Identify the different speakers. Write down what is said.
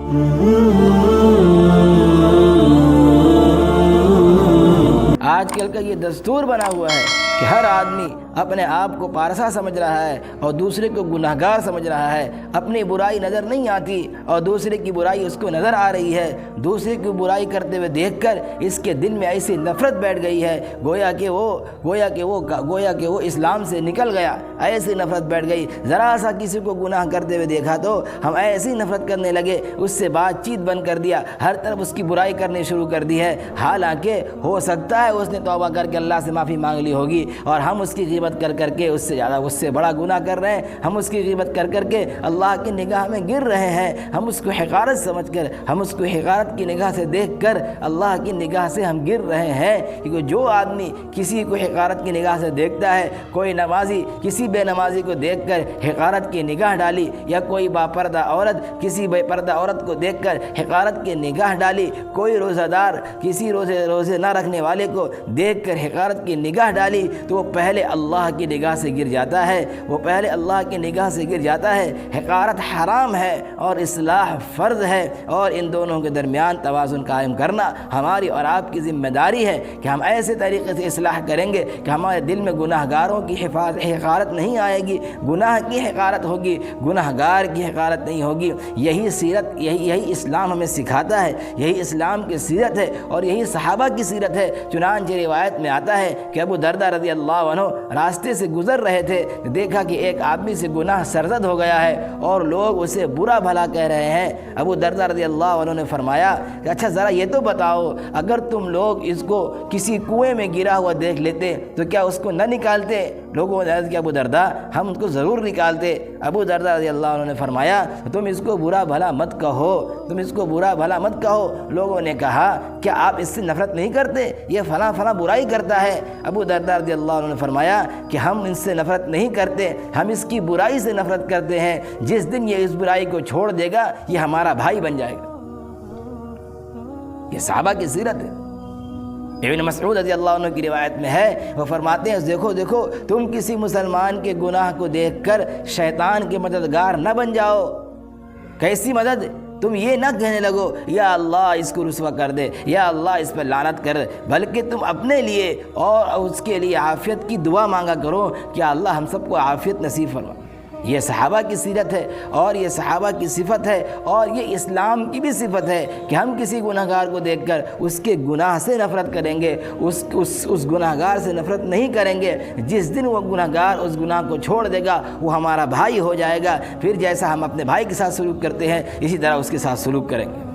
Speaker 1: آج کل کا یہ دستور بنا ہوا ہے کہ ہر آدمی اپنے آپ کو پارسا سمجھ رہا ہے اور دوسرے کو گناہگار سمجھ رہا ہے۔ اپنی برائی نظر نہیں آتی اور دوسرے کی برائی اس کو نظر آ رہی ہے۔ دوسرے کی برائی کرتے ہوئے دیکھ کر اس کے دل میں ایسی نفرت بیٹھ گئی ہے گویا کہ وہ اسلام سے نکل گیا۔ ایسی نفرت بیٹھ گئی، ذرا سا کسی کو گناہ کرتے ہوئے دیکھا تو ہم ایسی نفرت کرنے لگے، اس سے بات چیت بند کر دیا، ہر طرف اس کی برائی کرنی شروع کر دی ہے۔ حالانکہ ہو سکتا ہے اس نے توبہ کر کے اللہ سے معافی مانگ لی ہوگی اور ہم اس کی غیبت کر کے اس سے بڑا گناہ کر رہے ہیں۔ ہم اس کی غیبت کر کے اللہ کی نگاہ میں گر رہے ہیں۔ ہم اس کو حقارت سمجھ کر، ہم اس کو حقارت کی نگاہ سے دیکھ کر اللہ کی نگاہ سے ہم گر رہے ہیں۔ کیونکہ جو آدمی کسی کو حقارت کی نگاہ سے دیکھتا ہے، کوئی نمازی کسی بے نمازی کو دیکھ کر حقارت کی نگاہ ڈالی، یا کوئی باپردہ عورت کسی بے پردہ عورت کو دیکھ کر حقارت کی نگاہ ڈالی، کوئی روزہ دار کسی روزے نہ رکھنے والے کو دیکھ کر حقارت کی نگاہ ڈالی، تو وہ پہلے اللہ کی نگاہ سے گر جاتا ہے، وہ پہلے اللہ کی نگاہ سے گر جاتا ہے۔ حقارت حرام ہے اور اصلاح فرض ہے، اور ان دونوں کے درمیان توازن قائم کرنا ہماری اور آپ کی ذمہ داری ہے کہ ہم ایسے طریقے سے اصلاح کریں گے کہ ہمارے دل میں گناہ گاروں کی حقارت نہیں آئے گی، گناہ کی حقارت ہوگی، گناہ گار کی حقارت نہیں ہوگی۔ یہی سیرت، یہی اسلام ہمیں سکھاتا ہے، یہی اسلام کی سیرت ہے اور یہی صحابہ کی سیرت ہے۔ چنانچہ روایت میں آتا ہے کہ ابو دردہ رضی اللہ عنہ راستے سے گزر رہے تھے، دیکھا کہ ایک آدمی سے گناہ سرزد ہو گیا ہے اور لوگ اسے برا بھلا کہہ رہے ہیں۔ ابو دردہ رضی اللہ عنہ نے فرمایا کہ اچھا ذرا یہ تو بتاؤ، اگر تم لوگ اس کو کسی کنویں میں گرا ہوا دیکھ لیتے تو کیا اس کو نہ نکالتے؟ لوگوں نے عرض کیا ابو دردہ ہم اس کو ضرور نکالتے۔ ابو دردہ رضی اللہ عنہ نے فرمایا تم اس کو برا بھلا مت کہو، تم اس کو برا بھلا مت کہو۔ لوگوں نے کہا کیا آپ اس سے نفرت نہیں کرتے؟ یہ فلاں فلاں برائی کرتا ہے۔ ابو دردہ رضی اللہ عنہ نے فرمایا کہ ہم ان سے نفرت نہیں کرتے، ہم اس کی برائی سے نفرت کرتے ہیں۔ جس دن یہ اس برائی کو چھوڑ دے گا یہ ہمارا بھائی بن جائے گا۔ یہ صحابہ کی سیرت ہے۔ ابن مسعود رضی اللہ عنہ کی روایت میں ہے، وہ فرماتے ہیں دیکھو تم کسی مسلمان کے گناہ کو دیکھ کر شیطان کے مددگار نہ بن جاؤ۔ کیسی مدد؟ تم یہ نہ کہنے لگو یا اللہ اس کو رسوا کر دے، یا اللہ اس پر لعنت کر، بلکہ تم اپنے لیے اور اس کے لیے عافیت کی دعا مانگا کرو کہ اللہ ہم سب کو عافیت نصیب فرما۔ یہ صحابہ کی سیرت ہے اور یہ صحابہ کی صفت ہے اور یہ اسلام کی بھی صفت ہے کہ ہم کسی گناہ گار کو دیکھ کر اس کے گناہ سے نفرت کریں گے، اس گناہ گار سے نفرت نہیں کریں گے۔ جس دن وہ گناہ گار اس گناہ کو چھوڑ دے گا وہ ہمارا بھائی ہو جائے گا، پھر جیسا ہم اپنے بھائی کے ساتھ سلوک کرتے ہیں اسی طرح اس کے ساتھ سلوک کریں گے۔